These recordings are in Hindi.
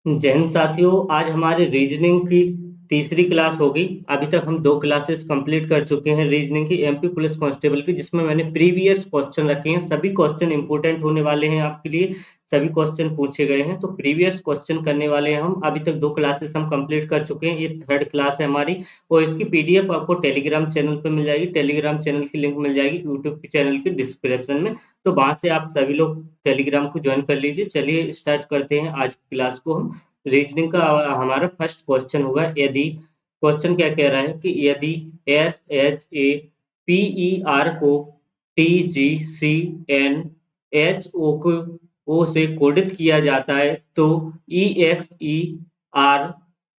जय हिंद साथियों, आज हमारे रीजनिंग की तीसरी क्लास होगी। अभी तक हम 2 क्लासेस कंप्लीट कर चुके हैं रीजनिंग की, एमपी पुलिस कांस्टेबल की, जिसमें मैंने प्रीवियस क्वेश्चन रखे हैं। सभी क्वेश्चन इंपॉर्टेंट होने वाले हैं आपके लिए, सभी क्वेश्चन पूछे गए हैं, तो प्रीवियस क्वेश्चन करने वाले हैं हम। अभी तक 2 क्लासेस हम कंप्लीट कर चुके हैं, ये थर्ड क्लास है हमारी। और इसकी पीडीएफ आपको टेलीग्राम चैनल पे मिल जाएगी, टेलीग्राम चैनल की लिंक मिल जाएगी यूट्यूब के चैनल की डिस्क्रिप्शन में। तो वहां से आप सभी लोग टेलीग्राम को ज्वाइन कर लीजिए। चलिए स्टार्ट करते हैं आज की क्लास को हम। रीजनिंग का हमारा फर्स्ट क्वेश्चन होगा। यदि क्वेश्चन क्या कह रहा है कि यदि S H A P E R को T G C N H O को ओ से कोडित किया जाता है, तो E X E R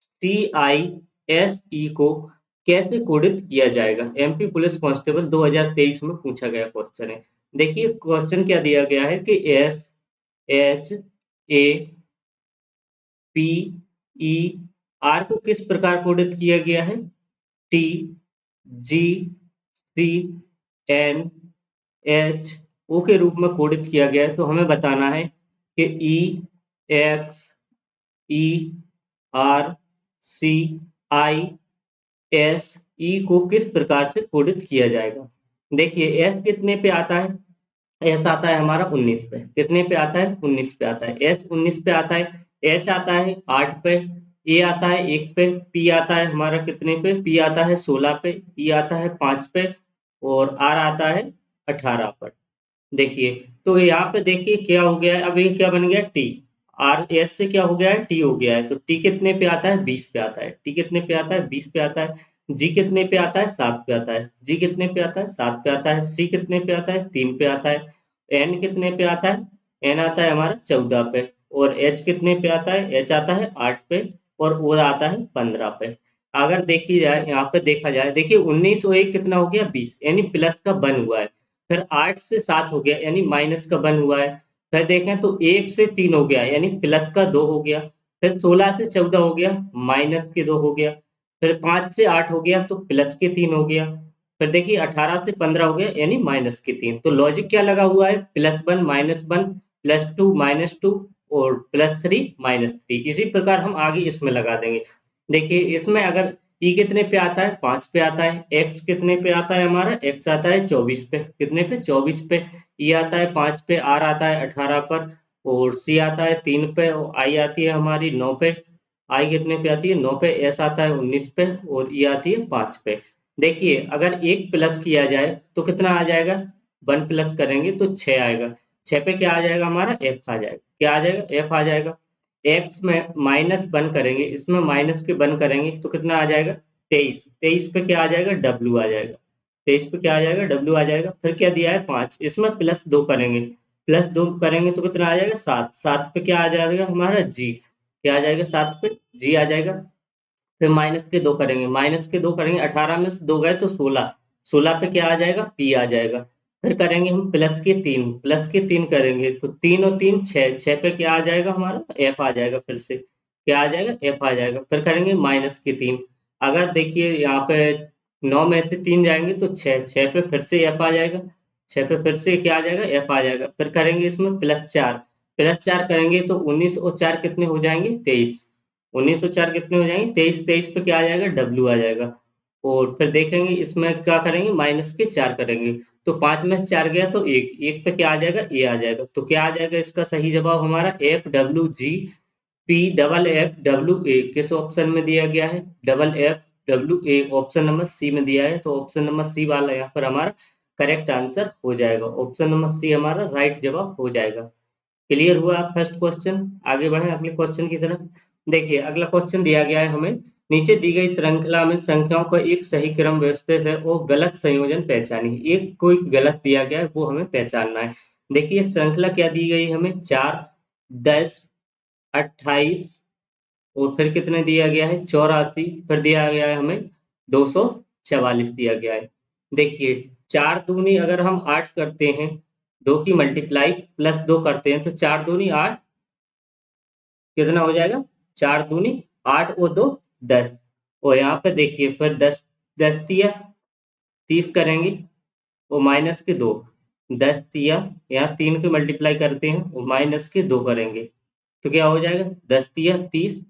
C I S E को कैसे कोडित किया जाएगा? एमपी पुलिस कांस्टेबल 2023 में पूछा गया क्वेश्चन है। देखिए क्वेश्चन क्या दिया गया है कि S H A P E R को किस प्रकार कोडित किया गया है? T G C N H O के रूप में कोडित किया गया है। तो हमें बताना है कि E X E R C I S E को किस प्रकार से कोडित किया जाएगा। देखिए एस कितने पे आता है? एस आता है हमारा 19 पे। कितने पे आता है? 19 पे आता है। एस 19 पे आता है। एच आता है 8 पे। ए आता है 1 पे। पी आता है हमारा कितने पे? पी आता है 16 पे। ई आता है 5 पे। और आर आता है 18 पर। देखिए तो यहाँ पे देखिए क्या हो गया है, अब ये क्या बन गया? टी। आर एस से क्या हो गया है? टी हो गया है। तो टी कितने पे आता है? 20 पे आता है। टी कितने पे आता है? 20 पे आता है। जी कितने पे आता है? 7 पे आता है। जी कितने पे आता है? 7 पे आता है। सी कितने पे आता है? 3 पे आता है। एन कितने पे आता है? एन आता है हमारा 14 पे। और एच कितने पे आता है? एच आता है 8 पे। और ओ आता है 15 पे। अगर देखी जाए, यहाँ पे देखा जाए, देखिए 19 और 1 कितना हो गया? 20, यानी प्लस का बन हुआ है। फिर 8 से 7 हो गया, यानी माइनस का बन हुआ है। फिर देखें तो 1 से 3 हो गया, यानी प्लस का 2 हो गया। फिर 16 से 14 हो गया, माइनस के 2 हो गया। फिर 5 से 8 हो गया, तो प्लस के 3 हो गया। फिर देखिए 18 से 15 हो गया, यानी माइनस के 3। तो लॉजिक क्या लगा हुआ है? +1 -1, +2 -2, और +3 -3। इसी प्रकार हम आगे इसमें लगा देंगे। देखिए इसमें अगर ई कितने पे आता है? 5 पे आता है। एक्स कितने पे आता है हमारा? एक्स आता है 24 पे। कितने पे? 24 पे। ई आता है 5 पे। आर आता है 18 पर। और सी आता है 3 पे। और आई आती है हमारी 9 पे। आई कितने पे आती है? 9 पे। एस आता है 19 पे। और ई आती है 5 पे। देखिए अगर एक प्लस किया जाए तो कितना आ जाएगा? 1 प्लस करेंगे तो 6 आएगा। 6 पे क्या आ जाएगा हमारा? एफ आ जाएगा। क्या आ जाएगा? एफ आ जाएगा। एक्स में माइनस बन करेंगे, इसमें माइनस के बन करेंगे तो कितना आ जाएगा? 23। 23 पे क्या आ जाएगा? डब्ल्यू आ जाएगा। 23 पे क्या आ जाएगा? डब्ल्यू आ जाएगा। फिर क्या दिया है? 5। इसमें +2 करेंगे। +2 करेंगे तो कितना आ जाएगा? 7। 7 पे क्या आ जाएगा हमारा? जी। क्या आ जाएगा? 7 पे जी आ जाएगा। फिर माइनस के 2 करेंगे, माइनस के 2 करेंगे, 18 में से 2 गए तो 16। 16 पे क्या आ जाएगा? पी आ जाएगा। फिर करेंगे हम प्लस के 3 करेंगे तो 3 और 3 6। 6 पे क्या आ जाएगा हमारा? एफ आ जाएगा। फिर से क्या आ जाएगा? एफ आ जाएगा। फिर करेंगे -3। अगर देखिए यहाँ पे 9 में से 3 जाएंगे तो 6। 6 पे फिर से एफ आ जाएगा। 6 पे फिर से क्या आ जाएगा? एफ आ जाएगा। फिर करेंगे इसमें +4। +4 करेंगे तो 19 और 4 कितने हो जाएंगे? 23। 19 और 4 कितने हो जाएंगे? 23। 23 पे क्या आ जाएगा? डब्ल्यू आ जाएगा। और फिर देखेंगे इसमें क्या करेंगे? माइनस के 4 करेंगे। तो 5 में से 4 गया तो 1। 1 पे क्या आ जाएगा? ए आ जाएगा। तो क्या आ जाएगा इसका सही जवाब हमारा? F W G P double F W A किस ऑप्शन में दिया गया है? Double F W A option number C में दिया है। तो ऑप्शन नंबर सी वाला यहाँ पर हमारा करेक्ट आंसर हो जाएगा। ऑप्शन नंबर सी हमारा राइट जवाब हो जाएगा। क्लियर हुआ फर्स्ट क्वेश्चन? आगे बढ़े अगले क्वेश्चन की तरफ। देखिए अगला क्वेश्चन दिया गया है हमें। नीचे दी गई श्रृंखला में संख्याओं का एक सही क्रम व्यवस्थित है और गलत संयोजन पहचानिए। एक कोई गलत दिया गया है, वो हमें पहचानना है। देखिए श्रृंखला क्या दी गई हमें? 4, 10, 28, और फिर कितने दिया गया है? 84। फिर दिया गया है हमें 244 दिया गया है। देखिए 4 दूनी अगर हम 8 करते हैं, 2 की मल्टीप्लाई +2 करते हैं तो 4 दूनी 8 कितना हो जाएगा? 4 दूनी 8 और 2 10। और यहाँ पे देखिए फिर 10 10 तिया 30 करेंगे और माइनस के 2। 10 तिया यहाँ 3 के मल्टीप्लाई करते हैं और माइनस के 2 करेंगे। तो क्या हो जाएगा 10 तिया 30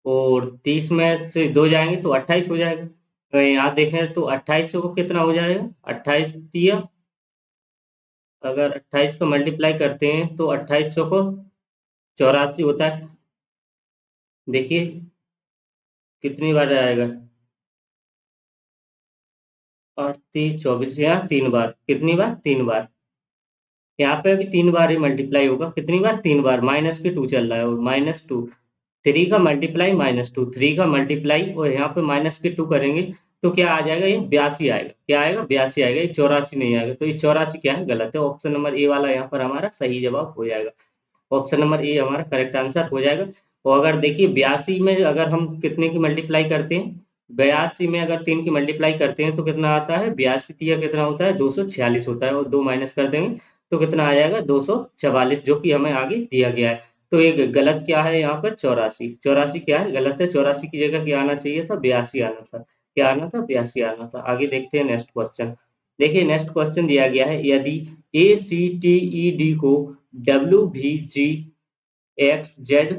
और 30 में से 2 जाएंगे तो 28 हो जाएगा। तो यहाँ देखें तो 28 को कितना हो जाएगा 28 तिया, अगर 28 को मल्टीप्लाई करते हैं तो 28 को 84 होता है। देखिए कितनी बार आएगा 8 3 24, यहाँ 3 बार, कितनी बार 3 बार, यहाँ पे अभी 3 बार ही मल्टीप्लाई होगा, कितनी बार 3 बार, -2 चल रहा है और -2 3 का मल्टीप्लाई -2 3 का मल्टीप्लाई और यहाँ पे -2 करेंगे तो क्या आ जाएगा, ये 82 आएगा, क्या आएगा 82 आएगा, ये 84 नहीं आएगा। तो ये 84 क्या है, गलत है। ऑप्शन नंबर ए वाला यहाँ पर हमारा सही जवाब हो जाएगा। ऑप्शन नंबर ए हमारा करेक्ट आंसर हो जाएगा। और अगर देखिए 82 में अगर हम कितने की मल्टीप्लाई करते हैं, 82 में अगर 3 की मल्टीप्लाई करते हैं तो कितना आता है, 82 तिया कितना होता है 246 होता है, और 2 माइनस कर देंगे तो कितना आ जाएगा 244, जो कि हमें आगे दिया गया है। तो एक गलत क्या है यहाँ पर 84, 84 क्या है, गलत है। 84 की जगह क्या आना चाहिए था, 82 आना था। क्या आना था, 82 आना था। आगे देखते हैं नेक्स्ट क्वेश्चन। देखिए नेक्स्ट क्वेश्चन दिया गया है, यदि ACTED को WVGXZ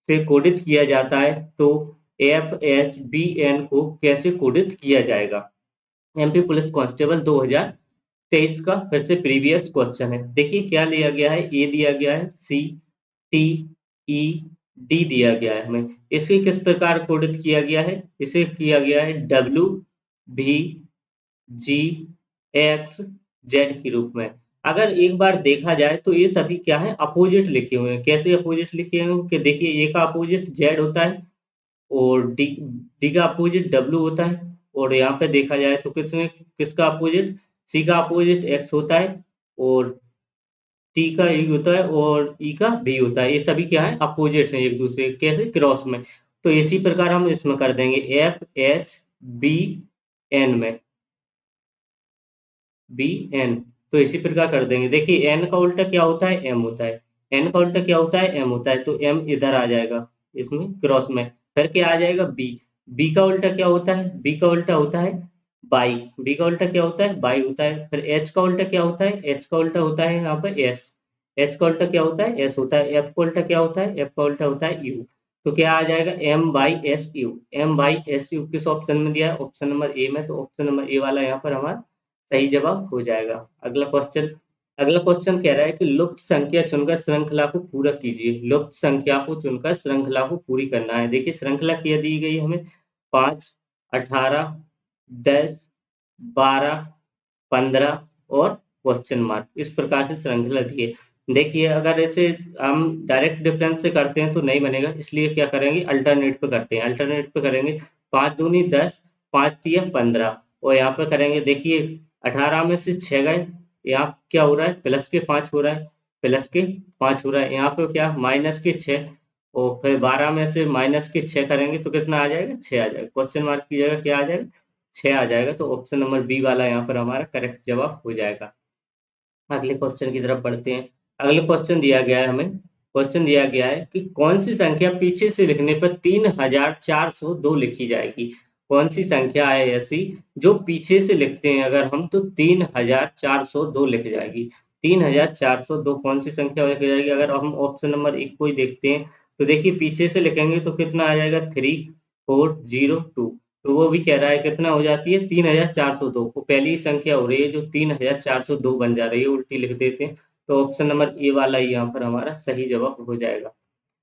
से कोडित किया जाता है तो FHBN को कैसे कोडित किया जाएगा। एमपी पुलिस कांस्टेबल 2023 का फिर से प्रीवियस क्वेश्चन है। देखिए क्या लिया गया है, ए दिया गया है, सी, टी, ई, डी दिया गया है हमें। इसे किस प्रकार कोडित किया गया है, इसे किया गया है WVGXZ के रूप में। अगर एक बार देखा जाए तो ये सभी क्या है, अपोजिट लिखे हुए हैं। कैसे अपोजिट लिखे हुए हैं कि देखिए ए का अपोजिट जेड होता है और डी डी का अपोजिट डब्ल्यू होता है, और यहाँ पे देखा जाए तो किसका अपोजिट, सी का अपोजिट एक्स होता है और टी का ई होता है और ई का बी होता है। ये सभी क्या है, अपोजिट है एक दूसरे के, कैसे, क्रॉस में। तो इसी प्रकार हम इसमें कर देंगे एफ एच बी एन में, बी एन। तो इसी प्रकार कर देंगे। देखिए एन का उल्टा क्या होता है, एम होता है। एन का उल्टा क्या होता है, एम होता है। तो एम इधर आ जाएगा इसमें क्रॉस में, फिर क्या आ जाएगा बी। बी का उल्टा क्या होता है, बी का उल्टा होता है बाई। बी का उल्टा क्या होता है, बाई होता है। फिर एच का उल्टा क्या होता है, एच का उल्टा होता है यहाँ पर एस। एच का उल्टा क्या होता है, एस होता है। एफ का उल्टा क्या होता है, एफ का उल्टा होता है यू। तो क्या आ जाएगा, M by S U. M by S U किस ऑप्शन में दिया है, ऑप्शन नंबर ए में। तो ऑप्शन नंबर ए वाला यहाँ पर हमारा सही जवाब हो जाएगा। अगला क्वेश्चन, अगला क्वेश्चन कह रहा है कि लुप्त संख्या चुनकर श्रृंखला को पूरा कीजिए। लुप्त संख्या को चुनकर श्रृंखला को पूरी करना है। देखिए श्रृंखला क्या दी गई हमें, 5, 18, 10, 12, 15 और क्वेश्चन मार्क, इस प्रकार से श्रृंखला दी है। देखिए अगर ऐसे हम डायरेक्ट डिफरेंस से करते हैं तो नहीं बनेगा, इसलिए क्या करेंगे, अल्टरनेट पे करते हैं। अल्टरनेट पे करेंगे, 5 दूनी 10, 5 तिया 15, और यहाँ पे करेंगे। देखिए 18 में से 6 गए, यहाँ क्या हो रहा है, प्लस के 5 हो रहा है, प्लस के 5 हो रहा है। यहाँ पे क्या, माइनस के 6, और फिर 12 में से माइनस के 6 करेंगे तो कितना आ जाएगा, 6 आ जाएगा। क्वेश्चन मार्क की जगह क्या आ जाएगा, 6 आ जाएगा। तो ऑप्शन नंबर बी वाला यहाँ पर हमारा करेक्ट जवाब हो जाएगा। अगले क्वेश्चन की तरफ बढ़ते हैं। अगले क्वेश्चन दिया गया है हमें, क्वेश्चन दिया गया है कि कौन सी संख्या पीछे से लिखने पर 3402 लिखी जाएगी। कौन सी संख्या है ऐसी जो पीछे से लिखते हैं अगर हम तो 3402 लिख जाएगी। 3402 कौन सी संख्या लिखी जाएगी, अगर हम ऑप्शन नंबर एक को ही देखते हैं तो देखिए पीछे से लिखेंगे तो कितना आ जाएगा 3402। तो वो भी कह रहा है कितना हो जाती है, 3402। वो पहली संख्या हो रही है जो 3402 बन जा रही है, उल्टी लिख देते हैं। तो ऑप्शन नंबर ए वाला ही यहाँ पर हमारा सही जवाब हो जाएगा।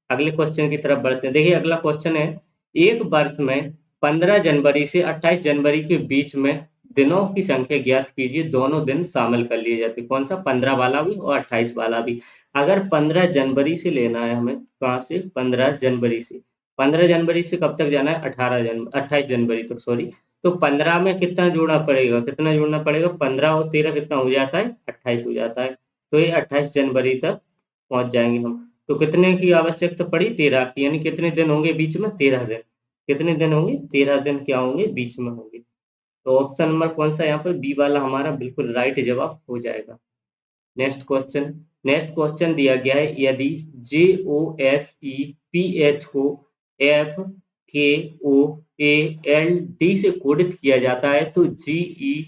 अगले क्वेश्चन की तरफ बढ़ते हैं। देखिए अगला क्वेश्चन है, एक वर्ष में 15 जनवरी से 28 जनवरी के बीच में दिनों की संख्या ज्ञात कीजिए। दोनों दिन शामिल कर लिए जाते हैं, कौन सा, 15 वाला भी और 28 वाला भी। अगर 15 जनवरी से लेना है हमें, कहाँ से, 15 जनवरी से। 15 जनवरी से कब तक जाना है, 28 जनवरी तक, सॉरी। तो 15 में कितना जोड़ना पड़ेगा, कितना जोड़ना पड़ेगा, 15 और 13 कितना हो जाता है, 28 हो जाता है। तो ये 28 जनवरी तक पहुंच जाएंगे हम। तो कितने की आवश्यकता पड़ी, 13 की, यानी कितने दिन होंगे बीच में, 13 दिन। कितने दिन होंगे, 13 दिन क्या होंगे, बीच में होंगे। तो ऑप्शन नंबर कौन सा यहाँ पर, बी वाला हमारा बिल्कुल राइट जवाब हो जाएगा। नेक्स्ट क्वेश्चन, नेक्स्ट क्वेश्चन दिया गया है, यदि JOSEPH को FKOALD से कोडित किया जाता है तो GEORGE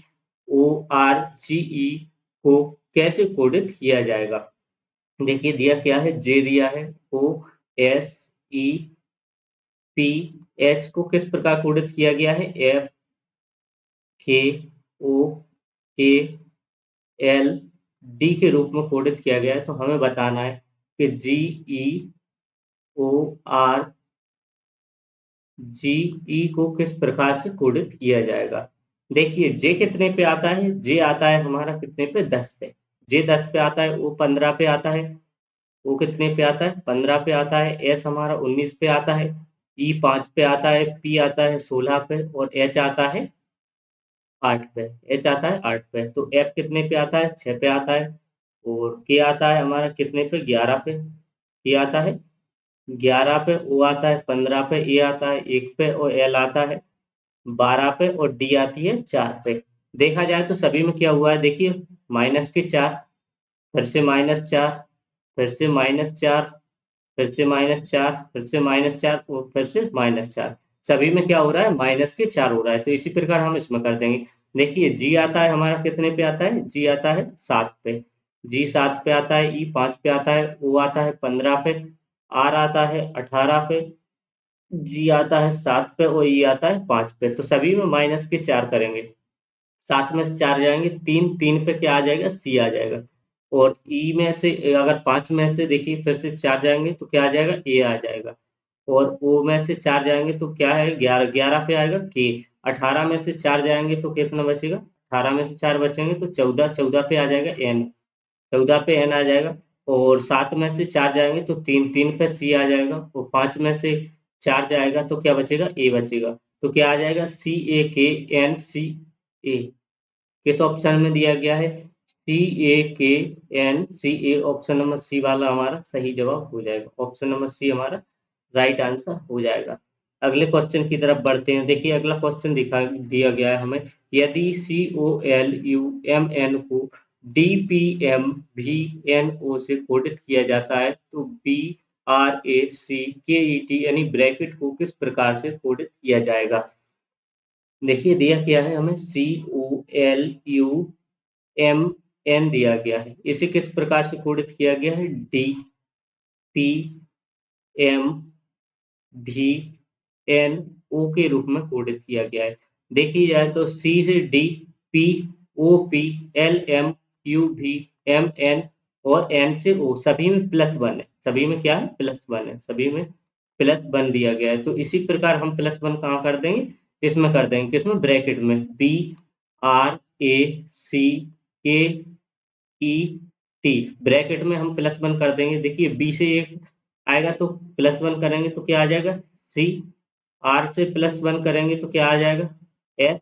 को कैसे कोडित किया जाएगा। देखिए दिया क्या है, जे दिया है, O S E P H को किस प्रकार कोडित किया गया है? एफ के ओ ए एल डी के रूप में कोडित किया गया है। तो हमें बताना है कि जी ई ओ आर जी ई को किस प्रकार से कोडित किया जाएगा। देखिए जे कितने पे आता है? जे आता है हमारा कितने पे? 10 पे। जे 10 पे आता है, ओ 15 पे आता है। ओ कितने पे आता है? 15 पे आता है। एस हमारा 19 पे आता है। ई 5 पे आता है। पी आता है 16 पे और एच आता है 8 पे। एच आता है 8 पे। तो एफ कितने पे आता है? 6 पे आता है। और के आता है हमारा कितने पे? 11 पे। के आता है 11 पे। ओ आता है 15 पे। ए आता है 1 पे और एल आता है 12 पे और डी आती है 4 पे। देखा जाए तो सभी में क्या हुआ है? देखिए माइनस के 4, फिर से माइनस 4, फिर से माइनस 4, फिर से माइनस 4, फिर से माइनस 4 और फिर से माइनस 4। सभी में क्या हो रहा है? माइनस के 4 हो रहा है। तो इसी प्रकार हम इसमें कर देंगे। देखिए जी आता है हमारा कितने पे आता है? जी आता है 7 पे। जी 7 पे आता है। ई 5 पे आता है। ओ आता है 15 पे। आर आता है 18 पे। जी आता है 7 पे और ई आता है 5 पे। तो सभी में माइनस के 4 करेंगे। 7 में से 4 जाएंगे, 3, 3 पे क्या आ जाएगा? सी आ जाएगा। और ई में से अगर 5 में से देखिए फिर से 4 जाएंगे तो क्या आ जाएगा? ए आ जाएगा। और ओ में से 4 जाएंगे तो क्या है? 11, 11 पे आएगा के। 18 में से 4 जाएंगे तो कितना बचेगा? 18 में से 4 बचेंगे तो 14, 14 पे आ जाएगा एन। 14 पे एन आ जाएगा। और 7 में से 4 जाएंगे तो 3, 3 पे सी आ जाएगा। और 5 में से 4 जाएगा तो क्या बचेगा? ए बचेगा। तो क्या आ जाएगा? सी ए के एन सी ए। किस ऑप्शन में दिया गया है? सी ए के एन सी ए। ऑप्शन नंबर सी वाला हमारा सही जवाब हो जाएगा। ऑप्शन नंबर सी हमारा राइट आंसर हो जाएगा। अगले क्वेश्चन की तरफ बढ़ते हैं। देखिए अगला क्वेश्चन दिया गया है हमें। यदि C O L U M N को D P M V N O से कोडित किया जाता है तो बी आर ए सी के ई टी यानी ब्रैकेट को किस प्रकार से कोडित किया जाएगा। देखिए दिया क्या है हमें? C O L U M N दिया गया है। इसे किस प्रकार से कोडित किया गया है? डी पी एम भी एन ओ के रूप में कोडित किया गया है। देखी जाए तो सी से D, P O P, L M, U भी, एम एन और एन से ओ सभी में +1 है। सभी में क्या है? +1 है। सभी में +1 दिया गया है। तो इसी प्रकार हम +1 कहाँ कर देंगे? इसमें कर देंगे। किसमें? ब्रैकेट में। बी आर ए सी के ई टी ब्रैकेट में हम +1 कर देंगे। देखिए बी से एक आएगा तो +1 करेंगे तो क्या आ जाएगा? सी। आर से +1 करेंगे तो क्या आ जाएगा? एस।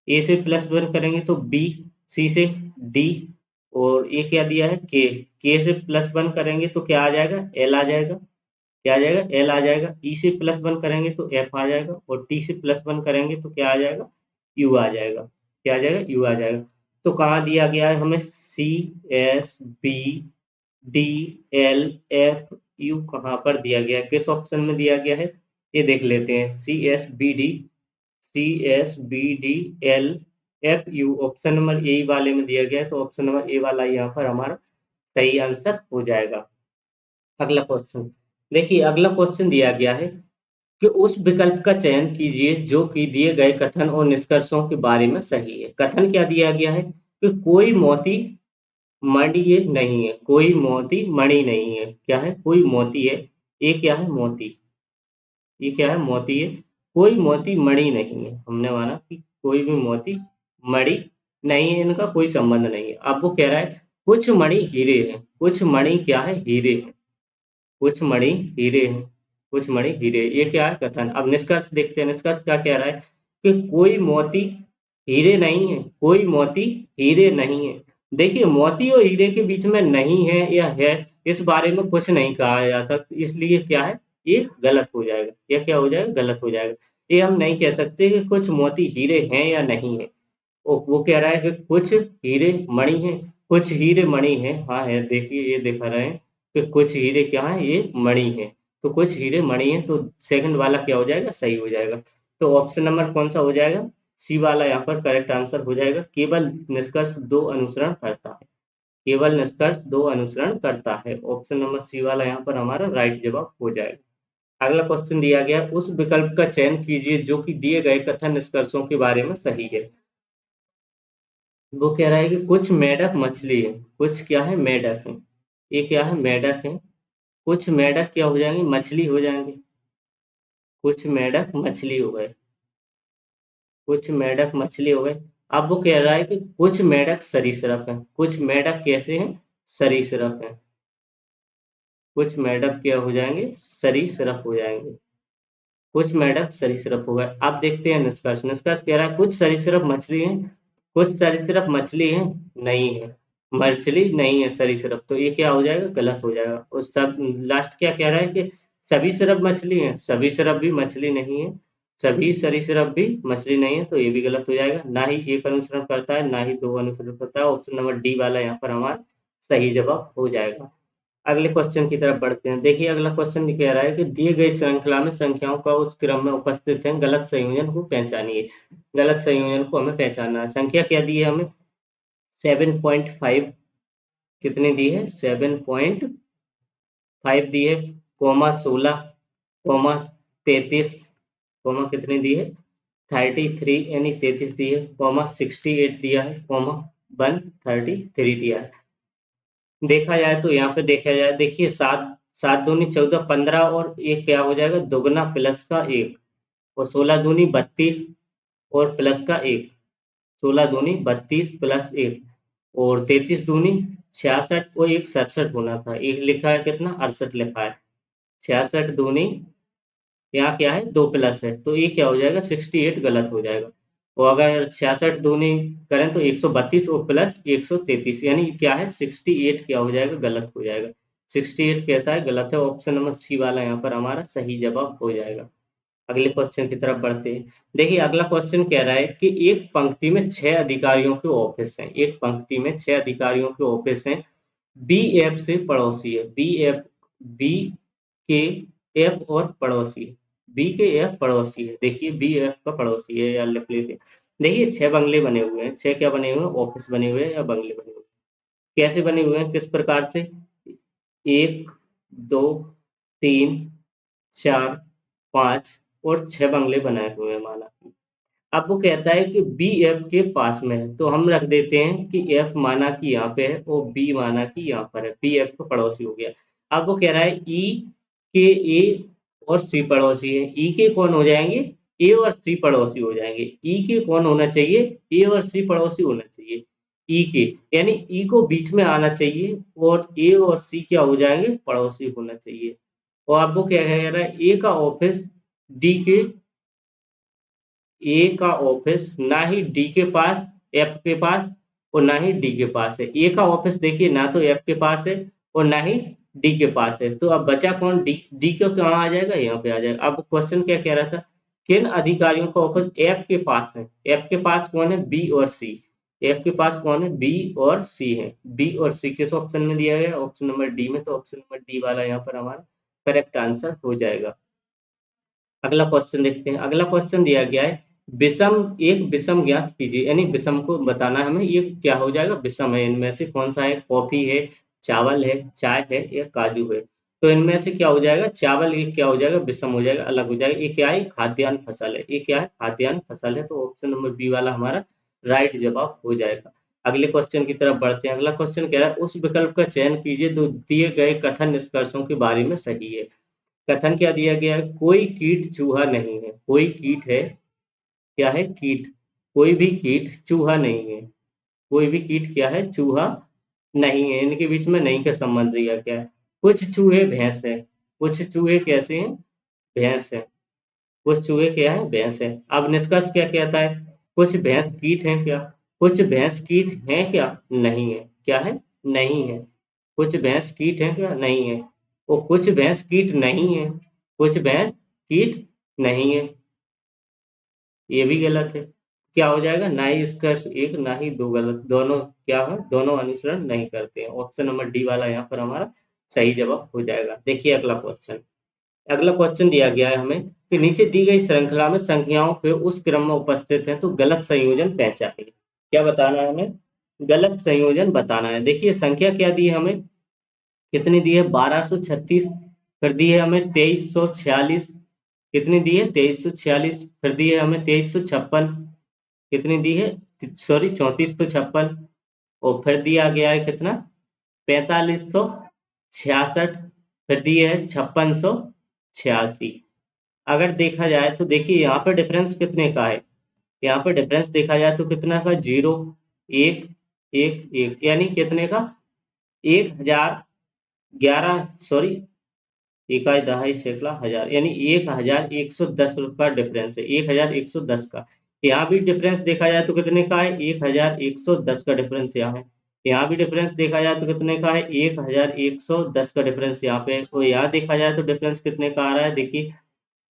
ए से +1 करेंगे तो बी। सी से डी। और ये क्या दिया है? के। के से +1 करेंगे तो क्या आ जाएगा? एल आ जाएगा। क्या आ जाएगा? एल आ जाएगा। ई से +1 करेंगे तो एफ आ जाएगा। और टी से +1 करेंगे तो क्या आ जाएगा? यू आ जाएगा। क्या आ जाएगा? यू आ जाएगा। तो कहाँ दिया गया है हमें? C S B D L F U कहाँ पर दिया गया है? किस ऑप्शन में दिया गया है? ये देख लेते हैं। C S B D L F U option number A वाले में दिया गया है। तो ऑप्शन नंबर ए वाला यहाँ पर हमारा सही आंसर हो जाएगा। अगला क्वेश्चन। देखिए अगला क्वेश्चन दिया गया है कि उस विकल्प का चयन कीजिए जो कि दिए गए कथन और निष्कर्षों के बारे में सही है। कथन क्या दिया गया है? कि कोई मोती मणि ये नहीं है। कोई मोती मणि नहीं है। क्या है? कोई मोती है। ये क्या है? मोती। ये क्या है? मोती है। कोई मोती मणि नहीं है। हमने माना कि कोई भी मोती मणि नहीं है, इनका कोई संबंध नहीं है। अब वो कह रहा है कुछ मणि हीरे हैं। कुछ मणि क्या है? हीरे हैं। कुछ मणि हीरे हैं। कुछ मणि हीरे। ये क्या है? कथन। अब निष्कर्ष देखते हैं। निष्कर्ष क्या कह रहा है? कि कोई मोती हीरे नहीं है। कोई मोती हीरे नहीं है। देखिए मोती और हीरे के बीच में नहीं है या है, इस बारे में कुछ नहीं कहा जाता। इसलिए क्या है? ये गलत हो जाएगा। ये क्या हो जाएगा? गलत हो जाएगा। ये हम नहीं कह सकते कि कुछ मोती हीरे हैं या नहीं है। वो कह रहा है कि कुछ हीरे मणि हैं। कुछ हीरे मणि हैं। हाँ है। देखिए ये दिखा रहे हैं कि कुछ हीरे क्या है? ये मणि है। तो कुछ हीरे मणि है। तो सेकंड वाला क्या हो जाएगा? सही हो जाएगा। तो ऑप्शन नंबर कौन सा हो जाएगा? सी वाला यहाँ पर करेक्ट आंसर हो जाएगा। केवल निष्कर्ष 2 अनुसरण करता है। केवल निष्कर्ष 2 अनुसरण करता है। ऑप्शन नंबर सी वाला यहाँ पर हमारा राइट जवाब हो जाएगा। अगला क्वेश्चन दिया गया, उस विकल्प का चयन कीजिए जो कि दिए गए कथन निष्कर्षों के बारे में सही है। वो कह रहा है कि कुछ मेढक मछली है। कुछ क्या है? मेढक है। ये क्या है? मेढक है। कुछ मेढक क्या हो जाएंगे? मछली हो जाएंगे। कुछ मेढक मछली हो गए। कुछ मेढक मछली हो गए। अब वो कह रहा है कि कुछ मेढक सरीसृप हैं। कुछ मेढक कैसे हैं? सरीसृप हैं। कुछ मेढक क्या हो जाएंगे? सरीसृप हो जाएंगे। कुछ मेढक सरीसृप हो गए। अब देखते हैं निष्कर्ष। निष्कर्ष कह रहा है कुछ सरीसृप मछली हैं। कुछ सरीसृप मछली हैं नहीं है। मछली नहीं है सरीसृप, तो ये क्या हो जाएगा? गलत हो जाएगा। और सब लास्ट क्या कह रहा है कि सभी सरब मछली हैं। सभी सरब भी मछली नहीं है। सभी सरीसृप भी मछली नहीं है, तो ये भी गलत हो जाएगा। ना ही एक अनुसरण करता है, ना ही दो अनुसरण करता है। ऑप्शन नंबर डी वाला यहाँ पर हमारा सही जवाब हो जाएगा। अगले क्वेश्चन की तरफ बढ़ते हैं। देखिए अगला क्वेश्चन ये कह रहा है कि दिए गई श्रृंखला में संख्याओं का उस क्रम में उपस्थित है गलत संयोजन को पहचानिए। गलत संयोजन को हमें पहचानना है। संख्या क्या दी है हमें? 7.5 कितनी दी है? 7.5 दी है, कोमा 16, कोमा 33, कोमा कितनी दी है? 33 यानी 33 दी है, कोमा 68 दिया है, कोमा 133 दिया है। देखा जाए तो यहाँ पे देखा जाए, देखिए 7 7 दूनी 14 15 और एक क्या हो जाएगा? दुगना प्लस का 1 और 16 दूनी 32 और प्लस का 1। 16 दूनी 32 प्लस 1 और 33 दूनी 66 और एक 67 होना था। एक लिखा है कितना? 68 लिखा है। 66 दूनी यहाँ क्या है? 2 प्लस है, तो ये क्या हो जाएगा? 68 गलत हो जाएगा। और अगर 66 दूनी करें तो 132 और प्लस 133 यानी क्या है? 68 क्या हो जाएगा? गलत हो जाएगा। 68 कैसा है? गलत है। ऑप्शन नंबर सी वाला यहाँ पर हमारा सही जवाब हो जाएगा। अगले क्वेश्चन की तरफ बढ़ते हैं। देखिए अगला क्वेश्चन कह रहा है कि एक पंक्ति में 6 अधिकारियों के ऑफिस हैं। एक पंक्ति में 6 अधिकारियों के ऑफिस हैं। बी एफ से पड़ोसी है। बी के एफ और पड़ोसी है। बी के एफ पड़ोसी है। देखिए बी एफ का पड़ोसी है या लिख लेते हैं। देखिए 6 बंगले बने हुए हैं। 6 क्या बने हुए हैं? ऑफिस बने हुए हैं या बंगले बने हुए हैं। कैसे बने हुए हैं? किस प्रकार से? 1 2 3 4 5 और 6 बंगले बनाए हुए हैं माना। अब वो कहता है कि बी एफ के पास में है, तो हम रख देते हैं कि एफ माना कि यहाँ पे है और बी माना कि यहाँ पर है। बी एफ का पड़ोसी हो गया। अब वो कह रहा है ई के ए और सी पड़ोसी है। ई के कौन हो जाएंगे? ए और सी पड़ोसी हो जाएंगे। ई के कौन होना चाहिए? ए और सी पड़ोसी होना चाहिए। ई के यानी ई को बीच में आना चाहिए और ए और सी क्या हो जाएंगे? पड़ोसी होना चाहिए। और अब वो क्या कह रहा है? ए का ऑफिस डी के ए का ऑफिस ना ही डी के पास, एफ के पास और ना ही डी के पास है। ए का ऑफिस देखिए ना तो एफ के पास है और ना ही डी के पास है। तो अब बचा कौन? डी। डी का कहाँ आ जाएगा? यहाँ पे आ जाएगा। अब क्वेश्चन क्या कह रहा था? किन अधिकारियों का ऑफिस एफ के पास है? एफ के पास कौन है? बी और सी। एफ के पास कौन है? बी और सी है। बी और सी किस ऑप्शन में दिया गया? ऑप्शन नंबर डी में। तो ऑप्शन नंबर डी वाला यहाँ पर हमारा करेक्ट आंसर हो जाएगा। अगला क्वेश्चन देखते हैं। अगला क्वेश्चन दिया गया है विषम, एक विषम ज्ञात कीजिए। यानी विषम को बताना है हमें। ये क्या हो जाएगा? विषम है। इनमें से कौन सा है? कॉफी है, चावल है, चाय है या काजू है। तो इनमें से क्या हो जाएगा? चावल ये क्या हो जाएगा? विषम हो जाएगा, अलग हो जाएगा। ये क्या है? खाद्यान्न फसल है। ये क्या है? खाद्यान्न फसल है। तो ऑप्शन नंबर बी वाला हमारा राइट जवाब हो जाएगा। अगले क्वेश्चन की तरफ बढ़ते हैं। अगला क्वेश्चन कह रहा है उस विकल्प का चयन कीजिए जो दिए गए कथन निष्कर्षों के बारे में सही है। कथन क्या दिया गया है? कोई कीट चूहा नहीं है। कोई कीट है, क्या है? कीट। कोई भी कीट चूहा नहीं है। कोई भी कीट क्या है? चूहा नहीं है। इनके बीच में नहीं का संबंध दिया गया है। कुछ चूहे भैंस है। कुछ चूहे कैसे हैं? भैंस है। कुछ चूहे क्या है? भैंस है। अब निष्कर्ष क्या कहता है? कुछ भैंस कीट हैं क्या? कुछ भैंस कीट हैं क्या? नहीं है। क्या है? नहीं है। कुछ भैंस कीट हैं क्या? नहीं है। वो कुछ भैंस कीट नहीं है। कुछ भैंस कीट नहीं है, ये भी गलत है। क्या हो जाएगा? ना ही इसका एक ना ही दो गलत, दोनों क्या है? दोनों अनुसरण नहीं करते हैं। ऑप्शन नंबर डी वाला यहाँ पर हमारा सही जवाब हो जाएगा। देखिए अगला क्वेश्चन। अगला क्वेश्चन दिया गया है हमें कि नीचे दी गई श्रृंखला में संख्याओं के उस क्रम में उपस्थित हैं तो गलत संयोजन पहचानिए। क्या बताना है हमें? गलत संयोजन बताना है। देखिए संख्या क्या दी है हमें, कितनी दी है 1236, फिर दी है हमें 2346, कितनी दी है 2346, फिर दी है हमें 2356, कितनी दी है, सॉरी 3456, और फिर दिया गया है कितना 4566, फिर दिए है 5686। अगर देखा जाए तो देखिए यहाँ पर डिफरेंस कितने का है, यहाँ पर डिफरेंस देखा जाए तो कितना का, 0 1 1 1, यानी कितने का 1011, सॉरी इकाई दहाई सैकड़ा हजार, यानी 1110 का डिफरेंस है, 1110 का। यहाँ भी डिफरेंस देखा जाए तो कितने का है, 1110 का डिफरेंस यहाँ है। यहाँ भी डिफरेंस देखा जाए तो कितने का है, 1110 का डिफरेंस यहाँ पे है। और यहाँ देखा जाए तो डिफरेंस कितने का आ रहा है, देखिए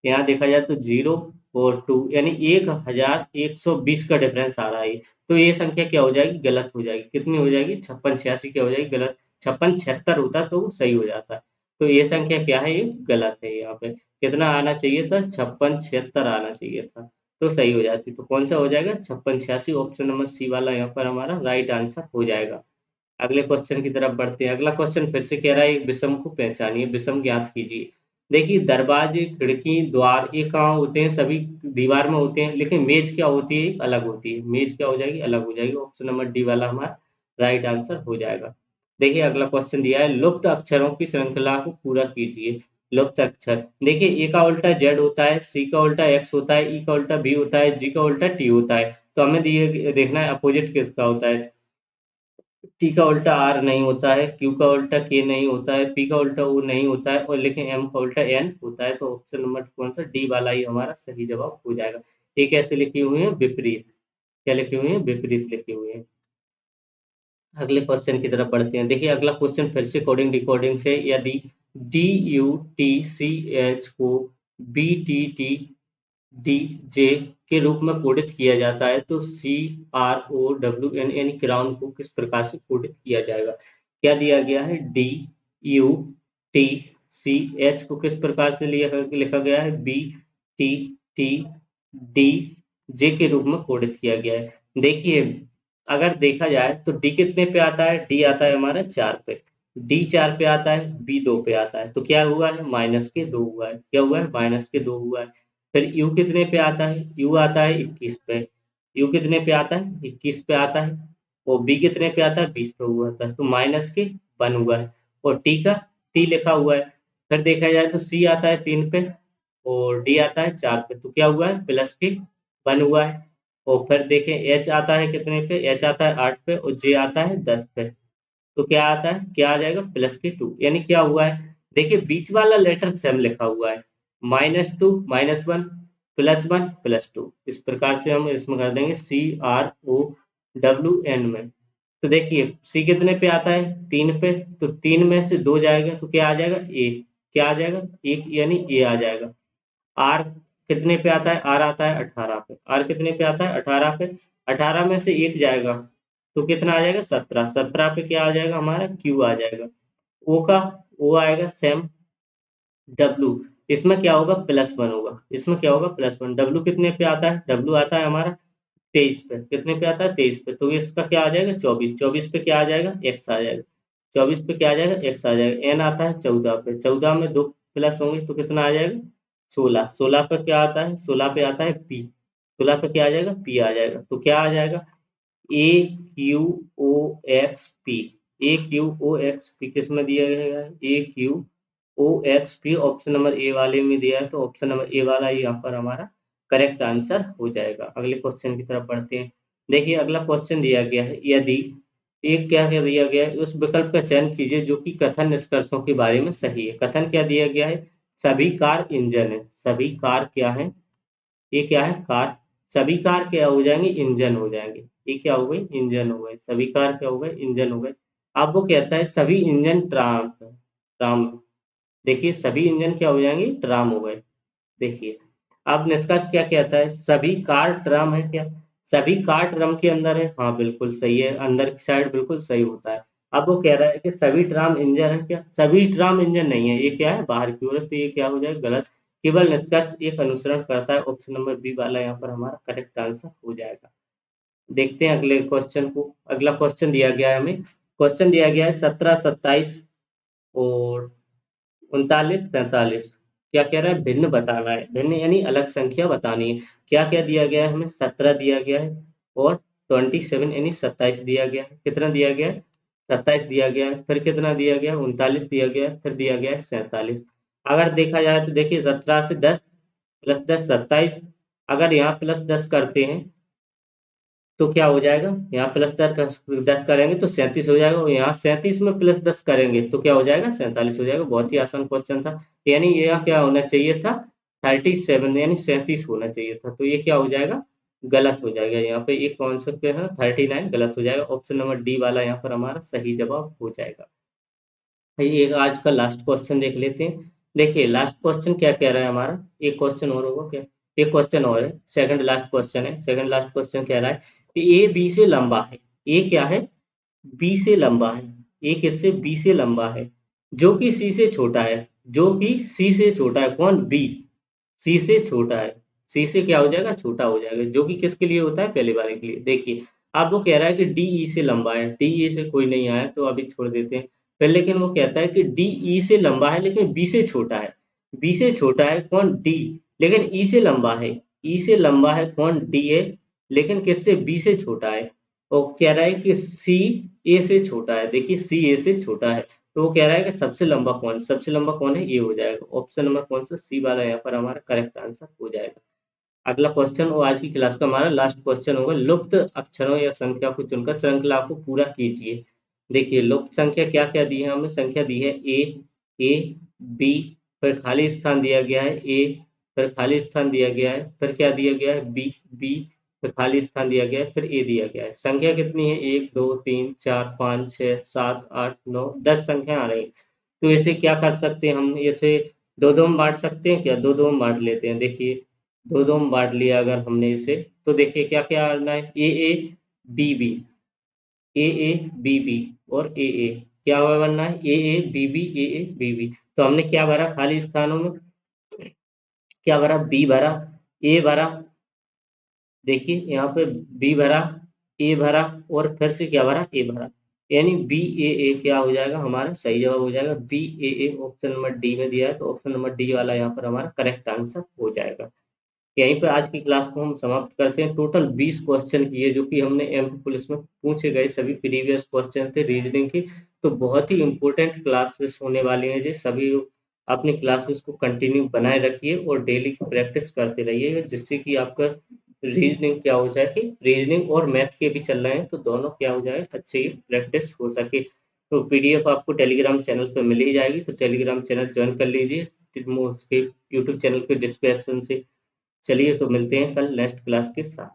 यहाँ देखा जाए तो 0 और 2, यानी 1120 का डिफरेंस आ रहा है। तो ये संख्या क्या हो जाएगी, गलत हो जाएगी। कितनी हो जाएगी, 5686 क्या हो जाएगी, गलत। 5676 होता तो वो सही हो जाता। तो ये संख्या क्या है, ये गलत है। यहाँ पे कितना आना चाहिए था, 5676 आना चाहिए था, तो सही हो जाती। तो कौन सा हो जाएगा, 5686, ऑप्शन नंबर सी वाला यहाँ पर हमारा राइट आंसर हो जाएगा। अगले क्वेश्चन की तरफ बढ़ते हैं। अगला क्वेश्चन फिर से कह रहा है एक विषम को पहचानिए, विषम ज्ञात कीजिए। देखिए दरवाजे, खिड़की, द्वार ये कहाँ होते हैं, सभी दीवार में होते हैं, लेकिन मेज क्या होती है, अलग होती है। मेज क्या हो जाएगी, अलग हो जाएगी। ऑप्शन नंबर डी वाला हमारा राइट आंसर हो जाएगा। देखिए अगला क्वेश्चन दिया है, लुप्त अक्षरों की श्रृंखला को पूरा कीजिए। लुप्त अक्षर, देखिए ए का उल्टा जेड होता है, सी का उल्टा एक्स होता है, ई का उल्टा बी होता है, जी का उल्टा टी होता है। तो हमें दिए देखना है अपोजिट किसका होता है। टी का उल्टा आर नहीं होता है, क्यू का उल्टा के नहीं होता है, पी का उल्टा ओ नहीं होता है, और लेकिन एम का उल्टा एन होता है। तो ऑप्शन नंबर कौन सा, डी वाला ही हमारा सही जवाब हो जाएगा। ये कैसे लिखे हुए हैं, विपरीत। क्या लिखे हुए हैं, विपरीत लिखे हुए हैं। अगले क्वेश्चन की तरफ बढ़ते हैं। देखिए अगला क्वेश्चन फिर से कोडिंग डिकोडिंग से, यदि D U T C H को B T T D J के रूप में कोडित किया जाता है तो C R O W N यानी क्राउन को किस प्रकार से कोडित किया जाएगा। क्या दिया गया है, D U T C H को किस प्रकार से लिखा गया है, B T T D J के रूप में कोडित किया गया है। देखिए अगर देखा जाए तो डी कितने पे आता है, डी आता है हमारा 4 पे, डी 4 पे आता है, बी 2 पे आता है, तो क्या हुआ है, -2 हुआ है। क्या हुआ है, -2 हुआ है। फिर यू कितने पे आता है, यू आता है 21 पे, यू कितने पे आता है, 21 पे आता है। और बी कितने पे आता है, 20 पे हुआ था, तो -1 हुआ है। और टी का, टी लिखा हुआ है। फिर देखा जाए तो सी आता है 3 पे, और डी आता है 4 पे, तो क्या हुआ है, +1 हुआ है। और फिर देखें एच आता है कितने पे, एच आता है 8 पे, और जे आता है 10 पे, तो क्या आता है, क्या आ जाएगा, +2, यानी क्या हुआ है, देखिए बीच वाला लेटर सेम लिखा हुआ है, -2 -1 +1 +2, इस प्रकार से हम इसमें कर देंगे CROWN में। तो देखिए सी कितने पे आता है, 3 पे, तो 3 में से 2 जाएगा तो क्या आ जाएगा, ए। क्या आ जाएगा, 1, यानी ए आ जाएगा। आर कितने पे आता है, आर आता है 18 पे, आर कितने पे आता है, 18 पे, 18 में से 1 जाएगा तो कितना आ जाएगा, 17, 17 पे क्या आ जाएगा हमारा, क्यू आ जाएगा। ओ का, ओ आएगा सेम। डब्लू, इसमें क्या होगा, +1 होगा, इसमें क्या होगा, +1। डब्लू कितने पे आता है, डब्लू आता है हमारा 23 पे, कितने पे आता है, 23 पे, तो इसका क्या आ जाएगा, 24, 24 पे क्या आ जाएगा, एक्स आ जाएगा, 24 पे क्या आ जाएगा, एक्स आ जाएगा। एन आता है 14 पे, 14 में 2 प्लस होंगे तो कितना आ जाएगा, 16, 16 पे क्या आता है, 16 पे आता है पी, 16 पे क्या आ जाएगा, पी आ जाएगा। तो क्या आ जाएगा, A Q O X P, A Q O X P किस में दिया गया है, A Q O X P, option number A वाले में दिया है, तो ऑप्शन नंबर ए वाला ही यहाँ पर हमारा करेक्ट आंसर हो जाएगा। अगले क्वेश्चन की तरफ बढ़ते हैं। देखिए अगला क्वेश्चन दिया गया है, यदि एक क्या क्या दिया गया है, उस विकल्प का चयन कीजिए जो कि कथन निष्कर्षों के बारे में सही है। कथन क्या दिया गया है, सभी कार इंजन है, सभी कार क्या है, ये क्या है, कार। सभी कार क्या हो जाएंगे, इंजन हो जाएंगे। ये क्या हो गई, इंजन हो गए, सभी कार क्या हो गए, इंजन हो गए। अब वो कहता है सभी इंजन ट्राम ट्राम, देखिए सभी इंजन क्या हो जाएंगे, ट्राम हो गए। देखिए अब निष्कर्ष क्या कहता है, सभी कार ट्राम है क्या, सभी कार ट्राम के अंदर है, हाँ बिल्कुल सही है, अंदर की साइड बिल्कुल सही होता है। अब वो कह रहा है कि सभी ट्राम इंजन है क्या, सभी ट्राम इंजन नहीं है, ये क्या है, बाहर की ओर है, तो ये क्या हो जाएगा, गलत। केवल निष्कर्ष एक अनुसरण करता है, ऑप्शन नंबर बी वाला यहाँ पर हमारा करेक्ट आंसर हो जाएगा। देखते हैं अगले क्वेश्चन को। अगला क्वेश्चन दिया गया है हमें, क्वेश्चन दिया गया है 17, 27 और 39, 43। क्या कह रहा है? भिन्न बताना है। भिन्न यानी अलग संख्या बतानी है। क्या क्या दिया गया है हमें? 17 दिया गया है और 27 यानी 27 दिया गया है। कितना दिया गया है? 27 दिया गया है। फिर कितना दिया गया है? 39 दिया गया है। फिर दिया गया है 47। अगर देखा जाए तो देखिए 17 से 10 प्लस 10 27। अगर यहाँ प्लस 10 करते हैं तो क्या हो जाएगा? यहाँ प्लस 10 करेंगे तो 37 हो जाएगा, और यहाँ 37 में प्लस 10 करेंगे तो क्या हो जाएगा? 47 हो जाएगा। बहुत ही आसान क्वेश्चन था। यानी ये क्या होना चाहिए था? 37 यानी 37 होना चाहिए था। तो ये क्या हो जाएगा? गलत हो जाएगा। यहाँ पे एक कौन सा क्या है? 39 गलत हो जाएगा। ऑप्शन नंबर डी वाला यहाँ पर हमारा सही जवाब हो जाएगा। भाई एक आज का लास्ट क्वेश्चन देख लेते हैं। देखिए लास्ट क्वेश्चन क्या कह रहा है हमारा। एक क्वेश्चन और होगा क्या? एक क्वेश्चन और है, सेकंड लास्ट क्वेश्चन है। सेकंड लास्ट क्वेश्चन कह रहा है कि ए बी से लंबा है। ए क्या है? बी से लंबा है। ए किससे? बी से लंबा है, जो कि सी से छोटा है। जो कि सी से छोटा है। कौन? बी। सी से छोटा है। सी से क्या हो जाएगा? छोटा हो जाएगा। जो कि किसके लिए होता है? पहले वाले के लिए। देखिए अब वो कह रहा है कि डी ई से लंबा है। डी ई से कोई नहीं आया तो अभी छोड़ देते हैं। फिर लेकिन वो कहता है कि डी ई से लंबा है लेकिन बी से छोटा है। बी से छोटा है कौन? डी। लेकिन ई से लंबा है। ई से लंबा है कौन? डी है। लेकिन किससे? बी से छोटा है। और कह रहा है कि सी ए से छोटा है। देखिए सी ए से छोटा है। तो वो कह रहा है कि सबसे लंबा कौन? सबसे लंबा कौन है? ये हो जाएगा। ऑप्शन नंबर कौन सा? सी वाला यहाँ पर हमारा करेक्ट आंसर हो जाएगा। अगला क्वेश्चन और आज की क्लास का हमारा लास्ट क्वेश्चन होगा। लुप्त अक्षरों या संख्या को चुनकर श्रृंखला को पूरा कीजिए। देखिए लुप्त संख्या क्या क्या दी है हमें? संख्या दी है ए बी, फिर खाली स्थान दिया गया है ए, फिर खाली स्थान दिया गया है, फिर क्या दिया गया है? बी बी, फिर खाली स्थान दिया गया है, फिर ए दिया गया है। संख्या कितनी है? 1 2 3 4 5 6 7 8 9 10 संख्या आ रही है। तो इसे क्या कर सकते हैं हम? इसे दो दो में बांट सकते हैं क्या? दो दो में बांट लेते हैं। देखिए दो दो में बांट लिया अगर हमने इसे, तो देखिए क्या क्या आना है? A B B, A B B और ए क्या हुआ बनना है? A B B, A B B. तो हमने क्या भरा खाली स्थानों में? क्या भरा? बी भरा, ए भरा, देखिए यहाँ पे बी भरा, ए भरा, और फिर से क्या भरा? ए भरा। यानी बी ए क्या हो जाएगा? हमारा सही जवाब हो जाएगा बी ए। ऑप्शन नंबर डी में दिया है तो ऑप्शन नंबर डी वाला यहाँ पर हमारा करेक्ट आंसर हो जाएगा। यहीं पे आज की क्लास को हम समाप्त करते हैं। टोटल 20 क्वेश्चन किए जो कि हमने एमपी पुलिस में पूछे गए, सभी प्रीवियस क्वेश्चन थे रीजनिंग की। तो बहुत ही इंपॉर्टेंट क्लासेस होने वाली हैं। जो सभी अपनी क्लासेस को कंटिन्यू बनाए रखिए और डेली की प्रैक्टिस करते रहिएगा, जिससे कि आपका रीजनिंग क्या हो जाए कि रीजनिंग और मैथ के भी चल रहे हैं तो दोनों क्या हो जाए? अच्छी प्रैक्टिस हो सके। तो पीडीएफ आपको टेलीग्राम चैनल पर मिल ही जाएगी, तो टेलीग्राम चैनल ज्वाइन कर लीजिए उसके यूट्यूब चैनल के डिस्क्रिप्शन से। चलिए तो मिलते हैं कल नेक्स्ट क्लास के साथ।